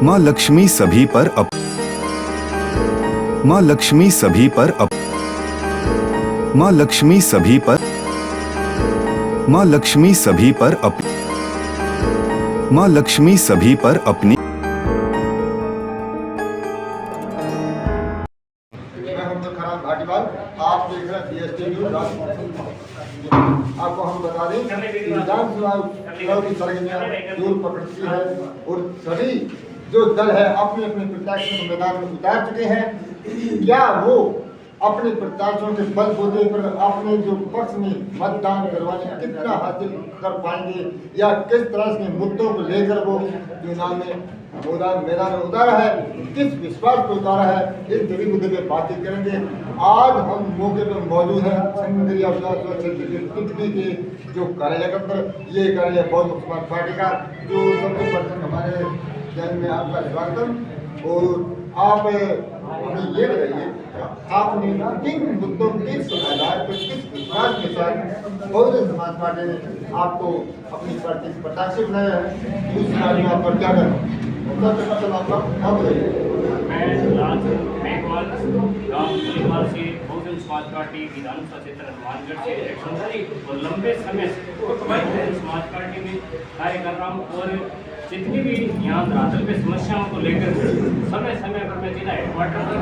माँ लक्ष्मी सभी पर माँ लक्ष्मी सभी पर माँ लक्ष्मी सभी पर माँ लक्ष्मी सभी पर माँ लक्ष्मी सभी पर अपनी आप देख रहे हैं BST न्यूज़। आपको हम बता दें विधानसभा चुनाव की सरगर्मियां जोर पकड़ चुकी है और सभी जो दल है अपने अपने प्रत्याशियों को मैदान में उतार चुके हैं। क्या वो अपने प्रत्याशियों के बलबूते पर अपने जो पक्ष में मतदान करवाने कितना हासिल कर पाएंगे या किस तरह के मुद्दों को लेकर वो चुनाव में मैदान में उतारा है, किस विश्वास को उतारा है, इस सभी मुद्दे पे बातचीत करेंगे। आज हम मौके पर मौजूद हैं संघीय के जो कार्यालय के अंदर, ये कार्यालय बहुजन समाज पार्टी का, जो सबसे प्रथम हमारे जन में आपका स्वागत। और आप हमें ये बताइए, आपने किन मुद्दों किस आधार पर किस विश्वास के साथ बहुजन समाज पार्टी ने आपको अपनी पार्टी प्रत्याशी बनाया है, उस बारे में आप पर क्या करें? मैं मेघवाल गाँव गोलीवाल से बहुजन समाज पार्टी विधानसभा क्षेत्र हनुमानगढ़ से इलेक्शन और लंबे समय से बहुजन समाज पार्टी में कार्य कर रहा हूँ। और जितनी भी यहाँ धरातल पे समस्याओं को लेकर समय समय पर मैं जिला हेडक्वार्टर पर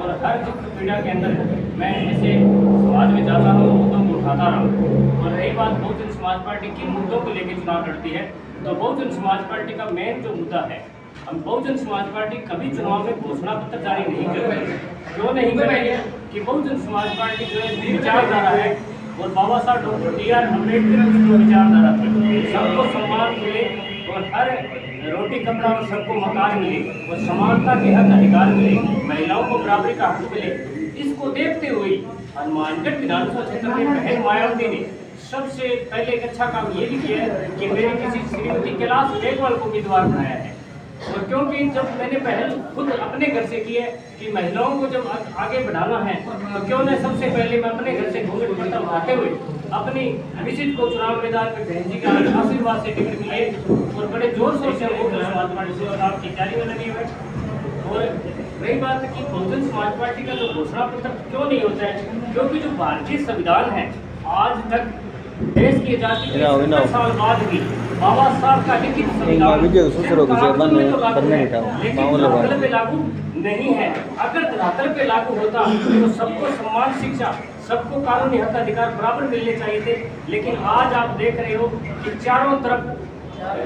और हर पीड़ा के अंदर मैं ऐसे समाज में जाता हूँ, मुद्दों को उठाता रहा हूँ। और रही बात बहुजन समाज पार्टी किन मुद्दों को लेकर चुनाव लड़ती है, तो बहुजन समाज पार्टी का मेन जो मुद्दा है, हम बहुजन समाज पार्टी कभी चुनाव में घोषणा पत्र जारी नहीं कर रही है। क्यों नहीं कर रही है कि बहुजन समाज पार्टी जो है विचारधारा है और बाबा साहब डॉक्टर B.R. अम्बेडकर की जो विचारधारा है, सबको सम्मान मिले और हर रोटी कपड़ा और सबको मकान मिले और समानता के हक अधिकार मिले, महिलाओं को बराबरी का हक मिले। इसको देखते हुए हनुमानगढ़ विधानसभा क्षेत्र में बहन मायावती ने सबसे पहले एक अच्छा काम ये भी किया है कि मेरे किसी श्रीमती कैलाश मेघवाल को उम्मीदवार बनाया है। और क्योंकि जब मैंने पहल खुद अपने घर से की है कि महिलाओं को जब आगे बढ़ाना है, तो क्यों न सबसे पहले मैं अपने घर से घूंघट पर्दा उठाते हुए अपनी विजिट को चुनाव मैदान में बहन जी का आशीर्वाद से टिकट मिले और बड़े जोर शोर से बहुजन समाज पार्टी से चुनाव की तैयारी में लगे हुए। और रही बात कि बहुजन समाज पार्टी का जो घोषणा पत्र क्यों नहीं होता है, क्योंकि जो भारतीय संविधान है आज तक देश की आजादी के 70 साल बाद भी बाबा साहब का लिखित संविधान धरातल पे लागू नहीं है। अगर धरातल पे लागू होता तो सबको समान शिक्षा, सबको कानूनी हक अधिकार बराबर मिलने चाहिए थे। लेकिन आज आप देख रहे हो कि चारों तरफ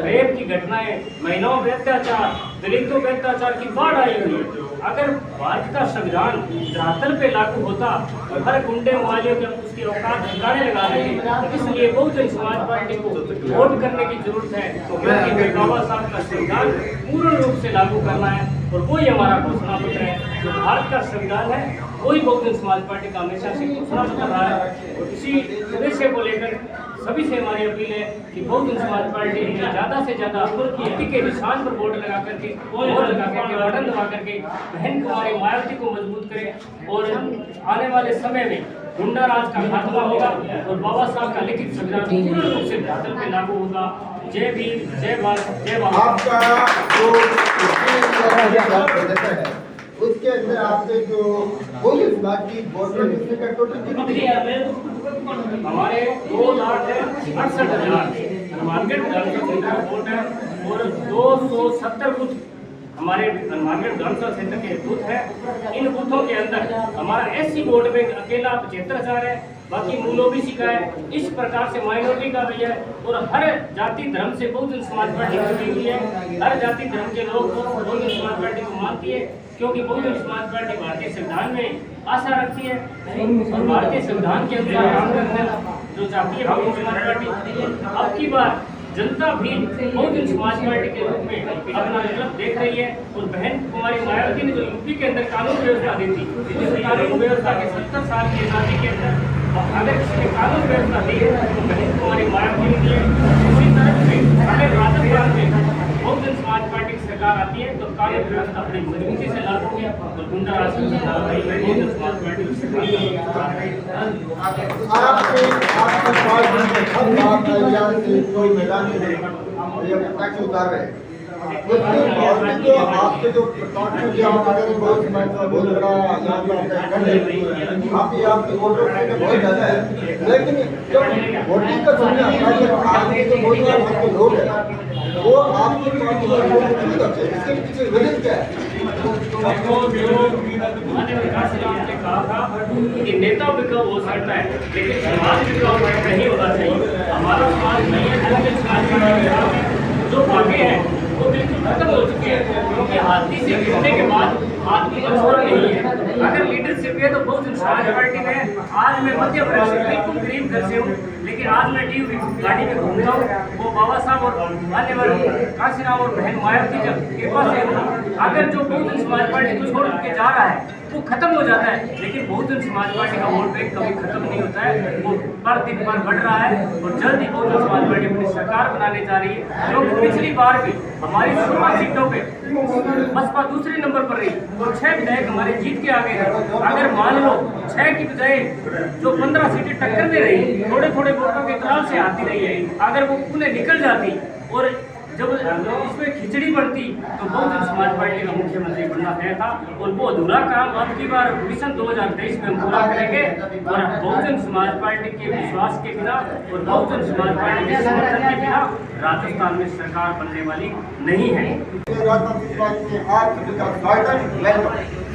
रेप की घटनाएं, महिलाओं पे अत्याचार, दलितों पे अत्याचार की बाढ़ आई हुई है। अगर भारत का संविधान धरातल पे लागू होता तो हर गुंडे मालियों के उसकी औकात ठिकाने लगा रहे हैं। इसलिए बहुजन समाज पार्टी को वोट करने की जरूरत है, क्योंकि बाबा साहब का संविधान पूर्ण रूप से लागू करना है और वही हमारा घोषणा पत्र है। जो भारत का संविधान है वही बहुजन समाज पार्टी का हमेशा से घोषणा पत्र रहा है। और इसी उद्देश्य को लेकर सभी से हमारी अपील है कि बहुजन समाज पार्टी ज़्यादा से ज़्यादा व्यक्ति के निशान पर वोट लगा करके बटन दबा करके बहन कुमारी मायावती को मजबूत करें और आने वाले समय में गुंडा राज का खात्मा होगा और बाबा साहब का लिखित संविधान पूर्ण रूप से धरातल पे लागू होगा। जय भीम, जय भारत, जय बाबा। आपका जो उसके अंदर आपने जो पुलिस बाकी बोर्ड का टोटल कितनी हमारे 2,68,000 हनुमानगढ़ विधानसभा क्षेत्र का वोट है और 270 बूथ हमारे हनुमानगढ़ विधानसभा क्षेत्र के बूथ है। इन बूथों के अंदर हमारा SC वोट में अकेला 75,000 है, बाकी मूल OBC का है। इस प्रकार से माइनॉरिटी का भी है और हर जाति धर्म से बहुजन समाज पार्टी जुड़ी हुई है। हर जाति धर्म के लोग बहुजन समाज पार्टी को मानती है, क्योंकि बहुजन समाज पार्टी भारतीय संविधान में आशा रखती है और भारतीय संविधान के अनुसार काम करना जो चाहती है बहुजन समाज पार्टी। अब की बार जनता भी बहुजन समाज पार्टी के रूप में अपना मतलब देख रही है। और बहन कुमारी मायावती ने जो यूपी के अंदर कानून व्यवस्था दी थी, इस कानून व्यवस्था के 70 साल की आजादी के अंदर अगर किसी कानून व्यवस्था दी है तो बहन कुमारी मायावती ने दी है। उसी तरह से अगर राजस्थान में बहुजन समाज पार्टी की सरकार आती है तो कानून व्यवस्था बड़ी मजबूती से लागू होगी और गुंडा राज की बहुजन समाज पार्टी की कोई मैदान में उतार रहे जो आपके जो प्रताप में जो आप अगर बहुत समय से बहुत बड़ा यहाँ पे आपका खंड है, आपकी वोटों की बहुत ज़्यादा है, लेकिन जब वोटिंग का समय आता है जब आपके जो बहुत बड़ा वोट के लोग हैं वो आपके पार्टी को वोट नहीं करते, इसके पीछे वजह क्या है? ने कहा था कि नेता विकल्प हो सकता है लेकिन समाज विकल्प नहीं होना चाहिए। हमारा समाज नहीं है जो आगे है वो बिल्कुल खत्म हो चुके हैं, क्योंकि हाथी से गिरने के बाद आदमी का छोड़ नहीं है। अगर लीडरशिप है तो बहुत समाज पार्टी में आज मैं मध्य प्रदेश से बिल्कुल गरीब घर से हूँ, लेकिन आज मैं डी गाड़ी में घूमता हूँ, वो बाबा साहब और आने वाले काशीराम और बहन मायावती जब कृपा से हूँ। अगर जो बहुजन समाज पार्टी को छोड़ के जा रहा है वो खत्म हो जाता है, लेकिन बहुजन समाज पार्टी का वोट बैंक कभी खत्म नहीं होता है, वो पर दिन पर बढ़ रहा है और जल्द ही बहुजन समाज पार्टी अपनी सरकार बनाने जा रही है। क्योंकि पिछली बार भी हमारी 16 सीटों पे बसपा दूसरे नंबर पर रही और 6 विधायक हमारे जीत के आगे हैं। अगर मान लो 6 की बजाय जो 15 सीटें टक्कर में रही, थोड़े थोड़े वोटों के अंतराल से आती रही है, अगर वो पुणे निकल जाती और जब इसमें खिचड़ी बढ़ती तो बहुजन समाज पार्टी का मुख्यमंत्री बनना तय था और वो अधूरा काम अब की बार मिशन 2023 में हम पूरा करेंगे। और बहुजन समाज पार्टी के विश्वास के बिना और बहुजन समाज पार्टी के समर्थन के बिना राजस्थान में सरकार बनने वाली नहीं है। राजस्थान की बात में आप सभी का स्वागत, वेलकम।